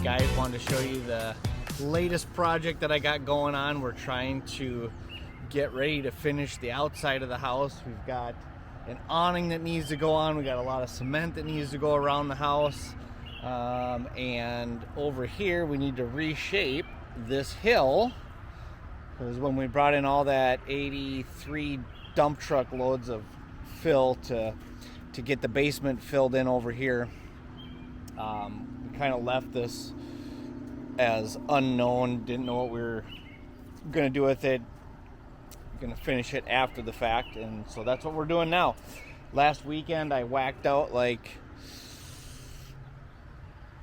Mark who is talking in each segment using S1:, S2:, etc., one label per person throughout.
S1: guys, wanted to show you the latest project that I got going on. We're trying to get ready to finish the outside of the house. We've got an awning that needs to go on. We got a lot of cement that needs to go around the house. And over here we need to reshape this hill, because when we brought in all that 83 dump truck loads of fill to get the basement filled in over here, we kind of left this as unknown, didn't know what we were going to do with it, going to finish it after the fact, and so that's what we're doing now. Last weekend I whacked out like,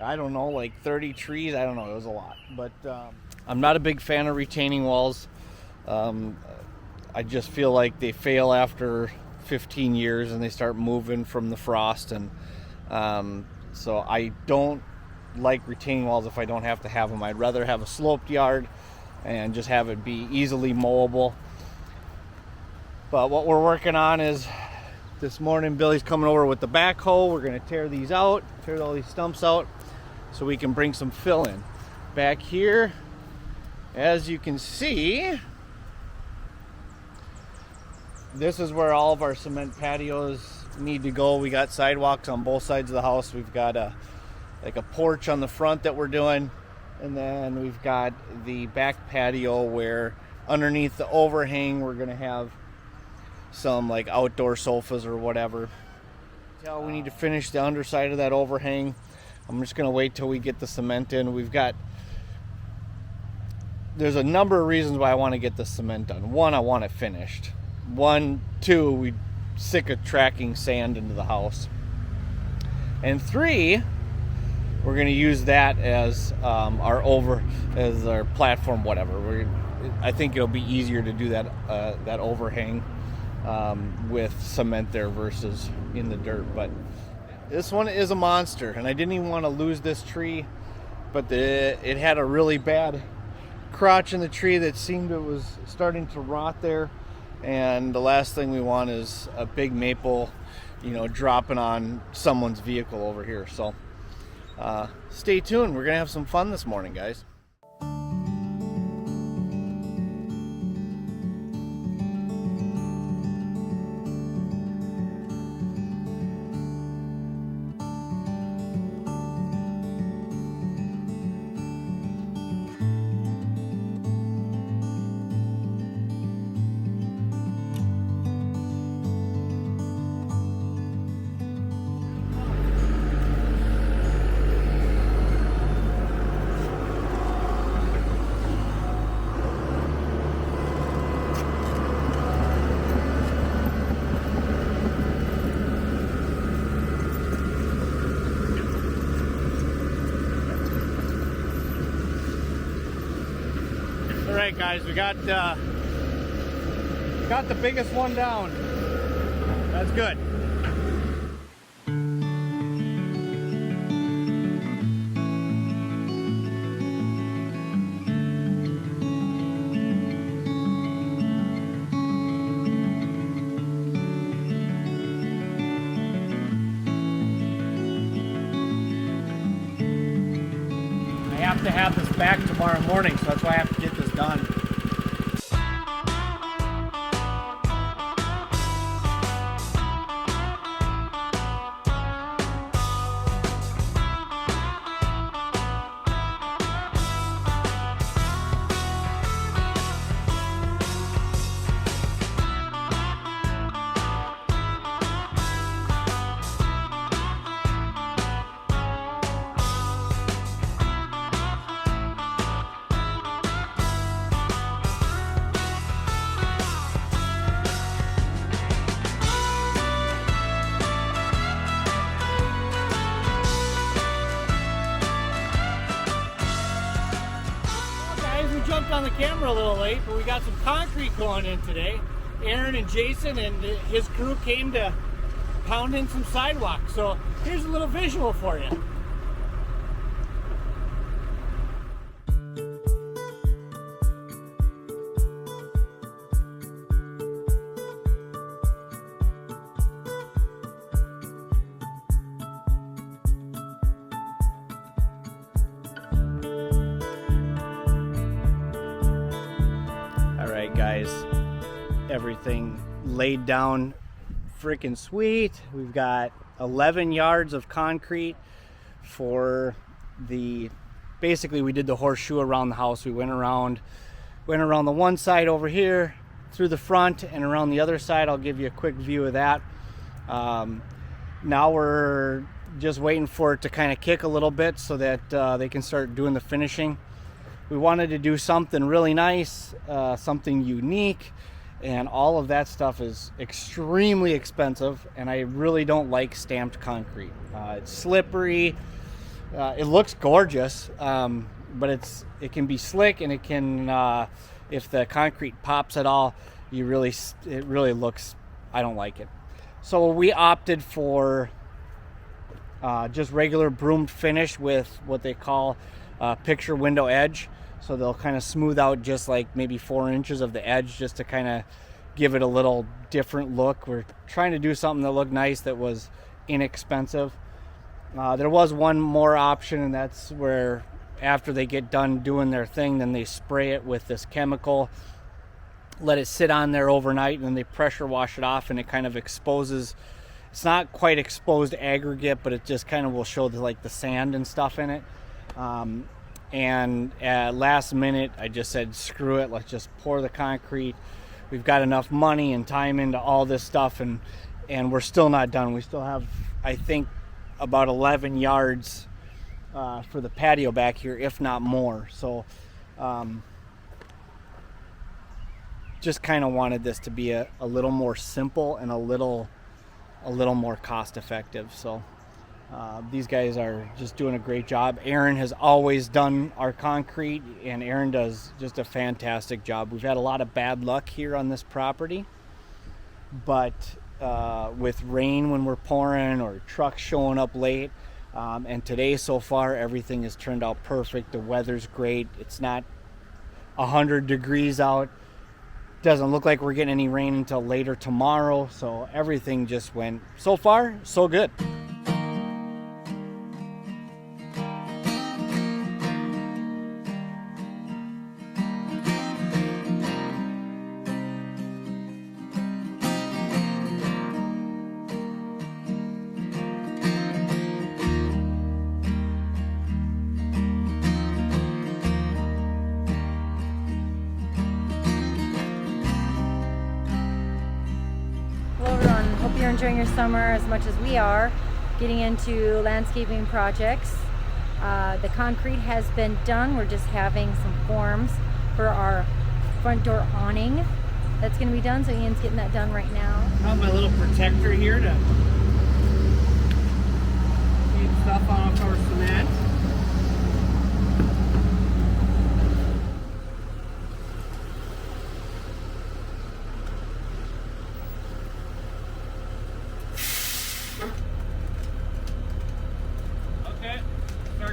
S1: I don't know, like 30 trees. I don't know, it was a lot. But I'm not a big fan of retaining walls. I just feel like they fail after 15 years and they start moving from the frost. And so I don't like retaining walls if I don't have to have them. I'd rather have a sloped yard and just have it be easily mowable. But what we're working on is, this morning Billy's coming over with the backhoe. We're going to tear these out, tear all these stumps out, so we can bring some fill in. Back here, as you can see, this is where all of our cement patios need to go. We got sidewalks on both sides of the house. We've got a porch on the front that we're doing, and then we've got the back patio where underneath the overhang we're gonna have some like outdoor sofas or whatever. We need to finish the underside of that overhang. I'm just gonna wait till we get the cement in. There's a number of reasons why I want to get the cement done. One, I want it finished. Two, we're sick of tracking sand into the house. And three, we're going to use that as our platform, whatever. I think it'll be easier to do that overhang with cement there versus in the dirt. But this one is a monster, and I didn't even want to lose this tree, but it had a really bad crotch in the tree that seemed it was starting to rot there. And the last thing we want is a big maple, dropping on someone's vehicle over here. So stay tuned. We're gonna have some fun this morning, guys. All right, guys, we got the biggest one down. That's good. I have to have this back tomorrow morning, so that's why I have to get this done. Jumped on the camera a little late, but we got some concrete going in today. Aaron and Jason and his crew came to pound in some sidewalk. So here's a little visual for you. guys, everything laid down freaking sweet. We've got 11 yards of concrete for the, basically we did the horseshoe around the house. We went around the one side over here, through the front, and around the other side. I'll give you a quick view of that. Now we're just waiting for it to kind of kick a little bit so that they can start doing the finishing. We wanted to do something really nice, something unique, and all of that stuff is extremely expensive, and I really don't like stamped concrete. It's slippery, it looks gorgeous, but it can be slick, and it can, if the concrete pops at all, it really looks, I don't like it. So we opted for just regular broomed finish with what they call picture window edge. So they'll kind of smooth out just like maybe 4 inches of the edge, just to kind of give it a little different look. We're trying to do something that looked nice, that was inexpensive. There was one more option, and that's where after they get done doing their thing, then they spray it with this chemical, let it sit on there overnight, and then they pressure wash it off, and it kind of exposes, it's not quite exposed aggregate, but it just kind of will show like the sand and stuff in it. And at last minute, I just said, screw it, let's just pour the concrete. We've got enough money and time into all this stuff, and we're still not done. We still have, I think, about 11 yards for the patio back here, if not more. So just kind of wanted this to be a little more simple and a little more cost effective. So these guys are just doing a great job. Aaron has always done our concrete, and Aaron does just a fantastic job. We've had a lot of bad luck here on this property, but with rain when we're pouring, or trucks showing up late, and today so far everything has turned out perfect. The weather's great. It's not 100 degrees out. Doesn't look like we're getting any rain until later tomorrow, so everything just went, so far so good.
S2: Hope you're enjoying your summer as much as we are, getting into landscaping projects. The concrete has been done. We're just having some forms for our front door awning that's going to be done, so Ian's getting that done right now.
S1: Got my little protector here to keep stuff off our cement.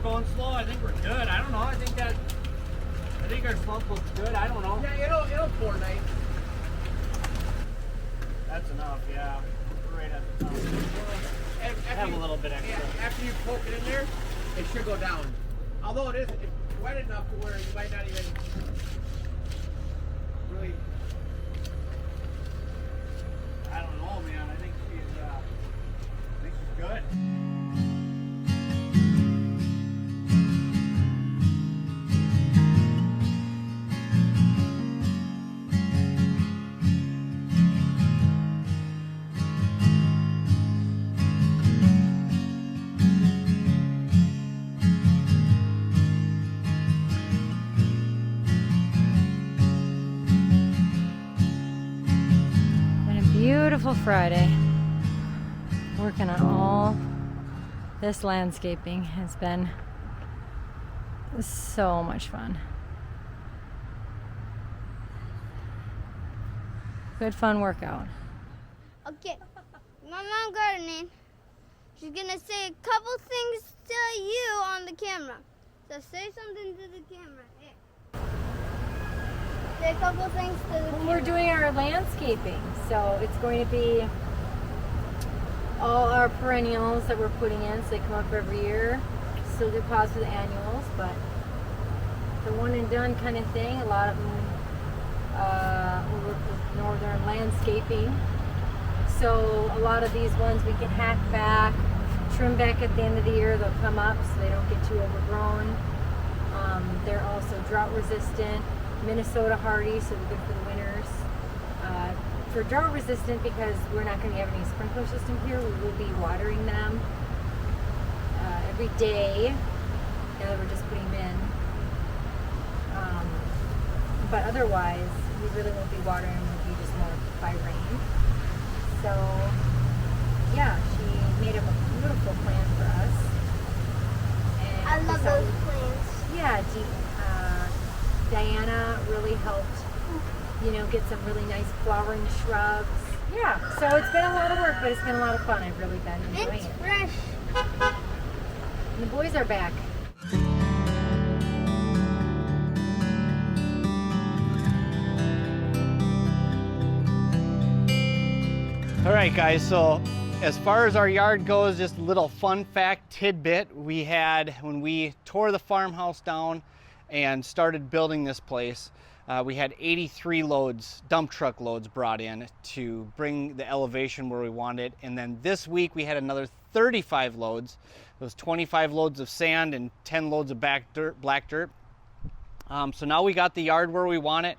S1: Going slow. I think we're good. I don't know. I think our slump looks good. I don't know.
S3: Yeah, it'll pour nice.
S1: That's enough. Yeah, we're right at the top. Have a little bit extra.
S3: Yeah, after you poke it in there, it should go down. Although it's wet enough to where you might not even really.
S1: I don't know, man. I think she's good.
S2: Beautiful Friday. Working on all this landscaping has been so much fun. Good fun workout.
S4: Okay, my mom gardening. She's gonna say a couple things to you on the camera. So say something to the camera. Hey. Say a couple things to the camera.
S2: We're doing our landscaping, so it's going to be all our perennials that we're putting in, so they come up every year. Still do pods for the annuals, but the one and done kind of thing. A lot of them we work with Northland Landscaping. So a lot of these ones we can hack back, trim back at the end of the year. They'll come up so they don't get too overgrown. They're also drought resistant, Minnesota hardy, so they're good for the winters. For drought resistant, because we're not going to have any sprinkler system here, we will be watering them every day. Now that we're just putting them in. But otherwise, we really won't be watering them. We'll be just more by rain. So, yeah, she made up a beautiful plan for us. And
S4: I love those plants.
S2: Yeah, Diana really helped, you know, get some really nice flowering shrubs. Yeah, so it's been a lot of work, but it's been a lot of fun. I've really been enjoying
S4: It's
S2: it.
S4: fresh.
S2: And the boys are back.
S1: All right, guys, so as far as our yard goes, just a little fun fact tidbit we had when we tore the farmhouse down and started building this place. We had 83 loads, dump truck loads brought in to bring the elevation where we wanted. And then this week we had another 35 loads. It was 25 loads of sand and 10 loads of black dirt. So now we got the yard where we want it.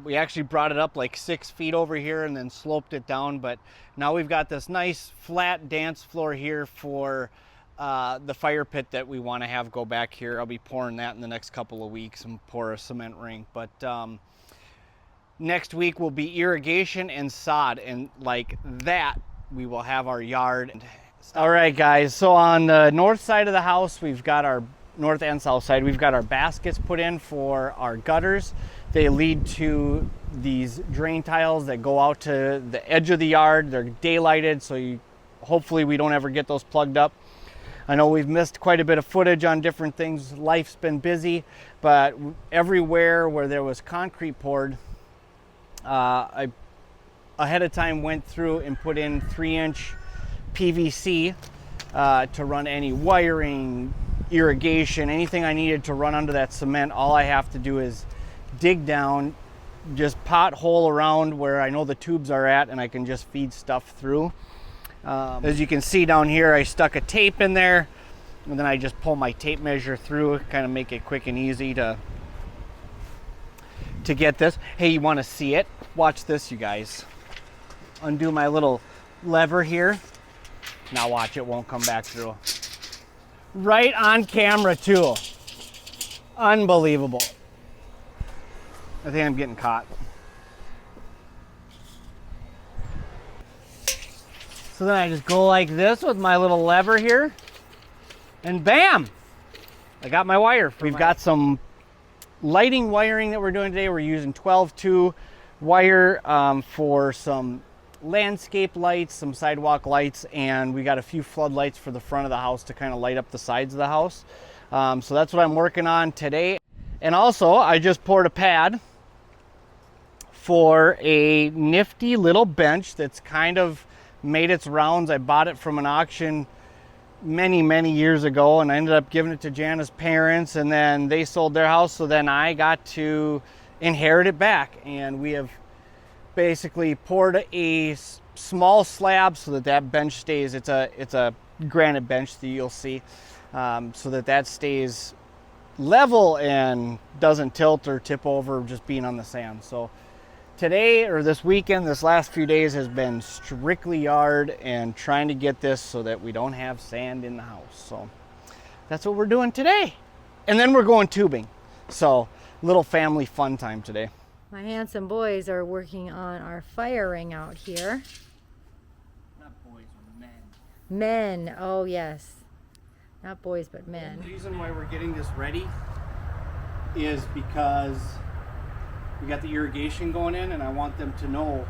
S1: We actually brought it up like 6 feet over here and then sloped it down, but now we've got this nice flat dance floor here for the fire pit that we want to have go back here. I'll be pouring that in the next couple of weeks and pour a cement rink. But next week will be irrigation and sod, and like that we will have our yard. All right, guys, so on the north side of the house, we've got our north and south side, we've got our baskets put in for our gutters. They lead to these drain tiles that go out to the edge of the yard. They're daylighted, so hopefully we don't ever get those plugged up. I know we've missed quite a bit of footage on different things. Life's been busy, but everywhere where there was concrete poured, I ahead of time went through and put in 3-inch PVC to run any wiring, irrigation, anything I needed to run under that cement. All I have to do is dig down, just pothole around where I know the tubes are at, and I can just feed stuff through. As you can see down here, I stuck a tape in there, and then I just pull my tape measure through, kind of make it quick and easy to get this. Hey, you want to see it? Watch this, you guys. Undo my little lever here. Now watch, it won't come back through. Right on camera too. Unbelievable. I think I'm getting caught. So then I just go like this with my little lever here, and bam! I got my wire. We've got some lighting wiring that we're doing today. We're using 12-2 wire for some landscape lights, some sidewalk lights, and we got a few floodlights for the front of the house to kind of light up the sides of the house. So that's what I'm working on today. And also, I just poured a pad for a nifty little bench that's kind of made its rounds. I bought it from an auction many years ago, and I ended up giving it to Jana's parents, and then they sold their house, so then I got to inherit it back. And we have basically poured a small slab so that bench stays, it's a granite bench that you'll see, so that stays level and doesn't tilt or tip over just being on the sand. So today, or this weekend, this last few days has been strictly yard and trying to get this so that we don't have sand in the house. So that's what we're doing today. And then we're going tubing. So little family fun time today.
S2: My handsome boys are working on our fire ring out here.
S1: Not boys, men.
S2: Men, oh yes. Not boys, but men.
S1: The reason why we're getting this ready is because we got the irrigation going in, and I want them to know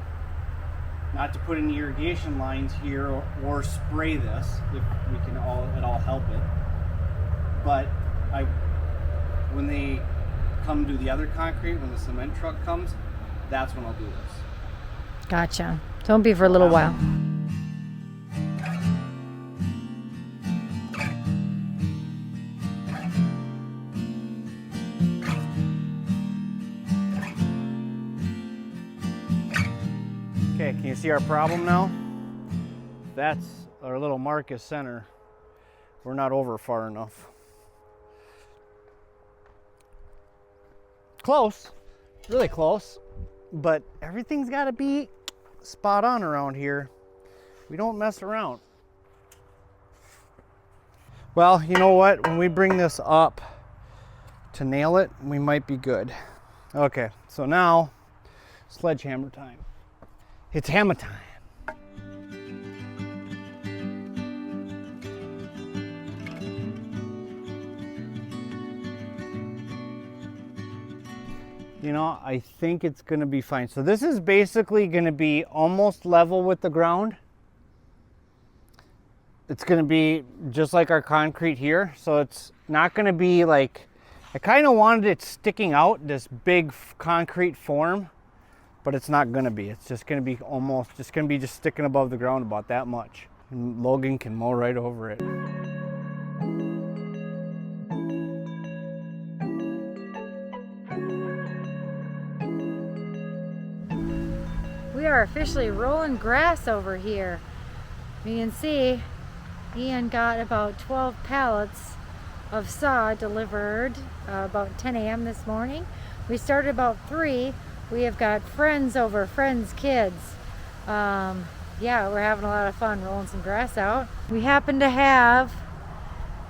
S1: not to put any irrigation lines here or spray this if we can at all help it. But when they come do the other concrete, when the cement truck comes, that's when I'll do this.
S2: Gotcha. Don't be for a little while.
S1: Okay, can you see our problem now? That's our little Marcus center. We're not over far enough. Close, really close, but everything's got to be spot on around here. We don't mess around. Well, you know what? When we bring this up to nail it, we might be good. Okay, so now, sledgehammer time. It's hammer time. You know, I think it's gonna be fine. So this is basically gonna be almost level with the ground. It's gonna be just like our concrete here. So it's not gonna be like, I kind of wanted it sticking out, this big concrete form, but it's not gonna be. It's just gonna be almost, just gonna be just sticking above the ground about that much. And Logan can mow right over it.
S2: We are officially rolling grass over here. You can see Ian got about 12 pallets of sod delivered about 10 a.m. this morning. We started about 3. We have got friends over, friends' kids. Yeah, we're having a lot of fun rolling some grass out. We happen to have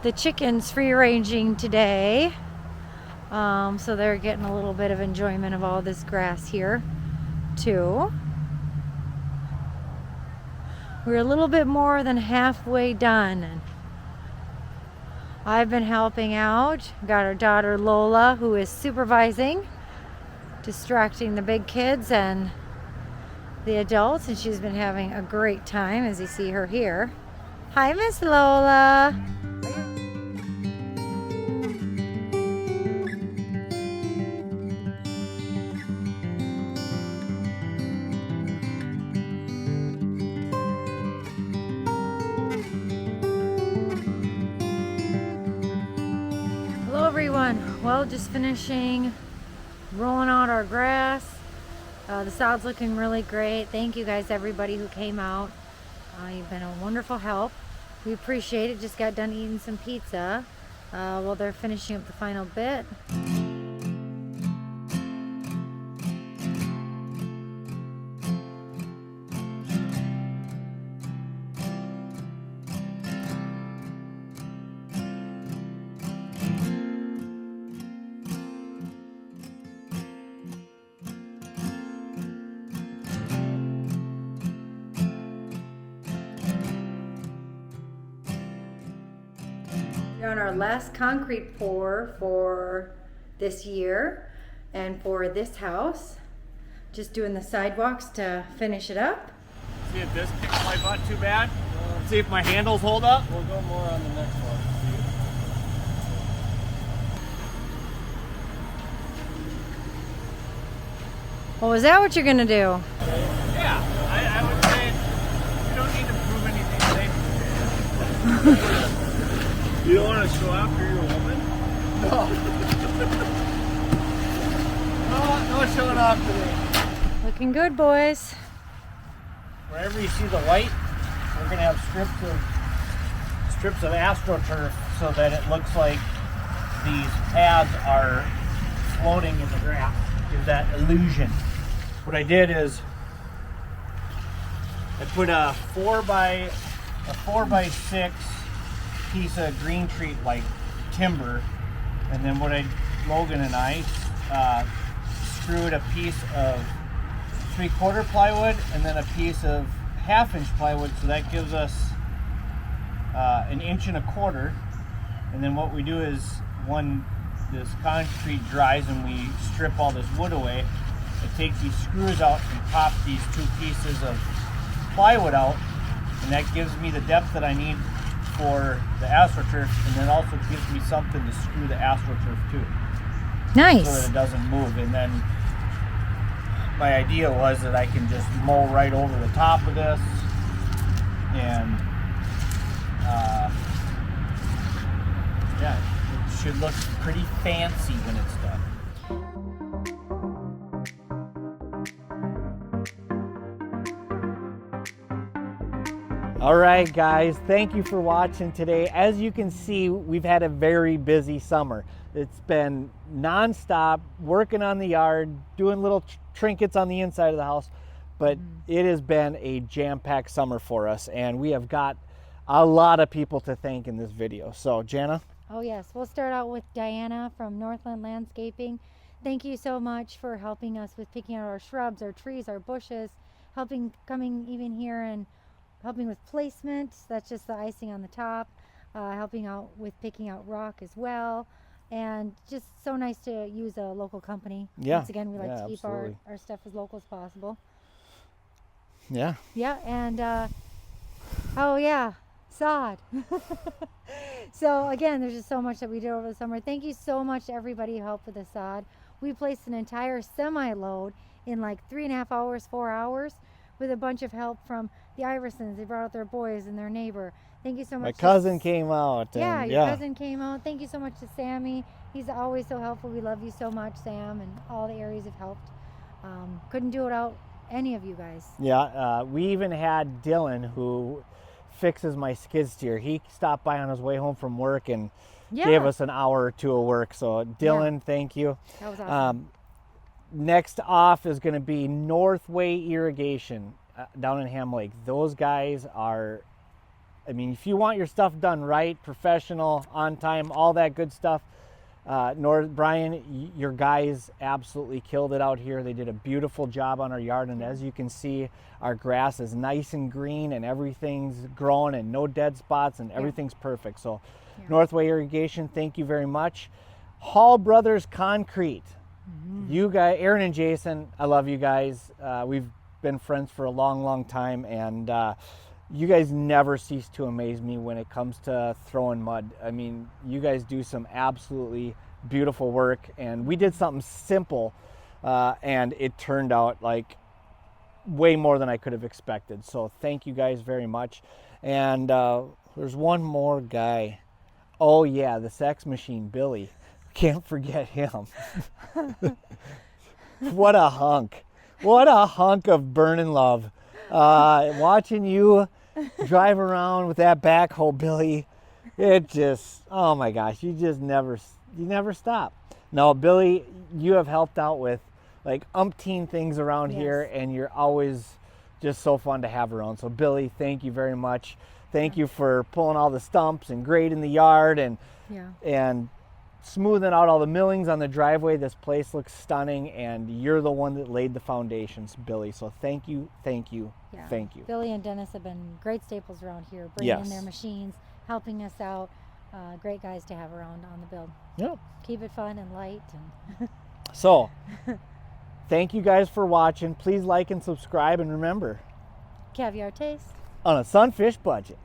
S2: the chickens free ranging today. So they're getting a little bit of enjoyment of all this grass here too. We're a little bit more than halfway done. I've been helping out. Got our daughter Lola, who is supervising, distracting the big kids and the adults, and she's been having a great time, as you see her here. Hi, Miss Lola. Hello everyone. Well, just finishing rolling out our grass. The sod's looking really great. Thank you guys, everybody who came out. You've been a wonderful help. We appreciate it. Just got done eating some pizza while they're finishing up the final bit. We're on our last concrete pour for this year and for this house. Just doing the sidewalks to finish it up.
S1: See if this kicks my butt too bad. See if my handles hold up.
S5: We'll go more on the next one.
S2: Well, was that what you're gonna do?
S1: Yeah, I would say you don't need to prove anything today.
S5: You don't want to show after you're a woman?
S1: No showing off today.
S2: Looking good, boys.
S1: Wherever you see the white, we're gonna have strips of AstroTurf so that it looks like these pads are floating in the grass. Gives that illusion. What I did is I put a 4x6 piece of green treat like timber, and then Logan and I screwed a piece of 3/4 plywood and then a piece of 1/2-inch plywood, so that gives us 1 1/4 inch. And then what we do is when this concrete dries and we strip all this wood away, I take these screws out and pop these 2 pieces of plywood out, and that gives me the depth that I need for the AstroTurf, and then also gives me something to screw the AstroTurf to.
S2: Nice.
S1: So that it doesn't move. And then my idea was that I can just mow right over the top of this, and yeah, it should look pretty fancy when it's done. All right, guys, thank you for watching today. As you can see, we've had a very busy summer. It's been nonstop working on the yard, doing little trinkets on the inside of the house, but it has been a jam-packed summer for us, and we have got a lot of people to thank in this video. So, Jana?
S2: Oh yes, we'll start out with Diana from Northland Landscaping. Thank you so much for helping us with picking out our shrubs, our trees, our bushes, coming even here and helping with placement. That's just the icing on the top. Helping out with picking out rock as well. And just so nice to use a local company.
S1: Yeah.
S2: Once again, we like to keep our stuff as local as possible.
S1: Yeah.
S2: Yeah, and oh yeah, sod. So again, there's just so much that we did over the summer. Thank you so much to everybody who helped with the sod. We placed an entire semi-load in like 3.5 hours, 4 hours, with a bunch of help from the Iversons. They brought out their boys and their neighbor. Thank you so much.
S1: My cousin came out.
S2: Yeah, your cousin came out. Thank you so much to Sammy. He's always so helpful. We love you so much, Sam, and all the areas have helped. Couldn't do it without any of you guys.
S1: Yeah, we even had Dylan, who fixes my skid steer. He stopped by on his way home from work and gave us an hour or two of work. So Dylan, thank you.
S2: That was awesome.
S1: Next off is going to be Northway Irrigation down in Ham Lake. Those guys are, I mean, if you want your stuff done right, professional, on time, all that good stuff, Brian, your guys absolutely killed it out here. They did a beautiful job on our yard, and as you can see, our grass is nice and green and everything's growing and no dead spots and everything's perfect. So Northway Irrigation, thank you very much. Hall Brothers Concrete. You guys, Aaron and Jason, I love you guys. We've been friends for a long time, and you guys never cease to amaze me when it comes to throwing mud. I mean, you guys do some absolutely beautiful work, and we did something simple, and it turned out like way more than I could have expected. So thank you guys very much. And there's one more guy. Oh yeah, the sex machine, Billy. Can't forget him. What a hunk. What a hunk of burning love. Watching you drive around with that backhoe, Billy, it just, oh my gosh, you never stop. No, Billy, you have helped out with like umpteen things around here, and you're always just so fun to have around. So Billy, thank you very much. Thank you for pulling all the stumps and grading the yard and smoothing out all the millings on the driveway. This place looks stunning, and you're the one that laid the foundations, Billy. So thank you, thank you, thank you.
S2: Billy and Dennis have been great staples around here, bringing in their machines, helping us out. Great guys to have around on the build.
S1: Yep.
S2: Keep it fun and light. And
S1: so, thank you guys for watching. Please like and subscribe, and remember,
S2: caviar taste
S1: on a sunfish budget.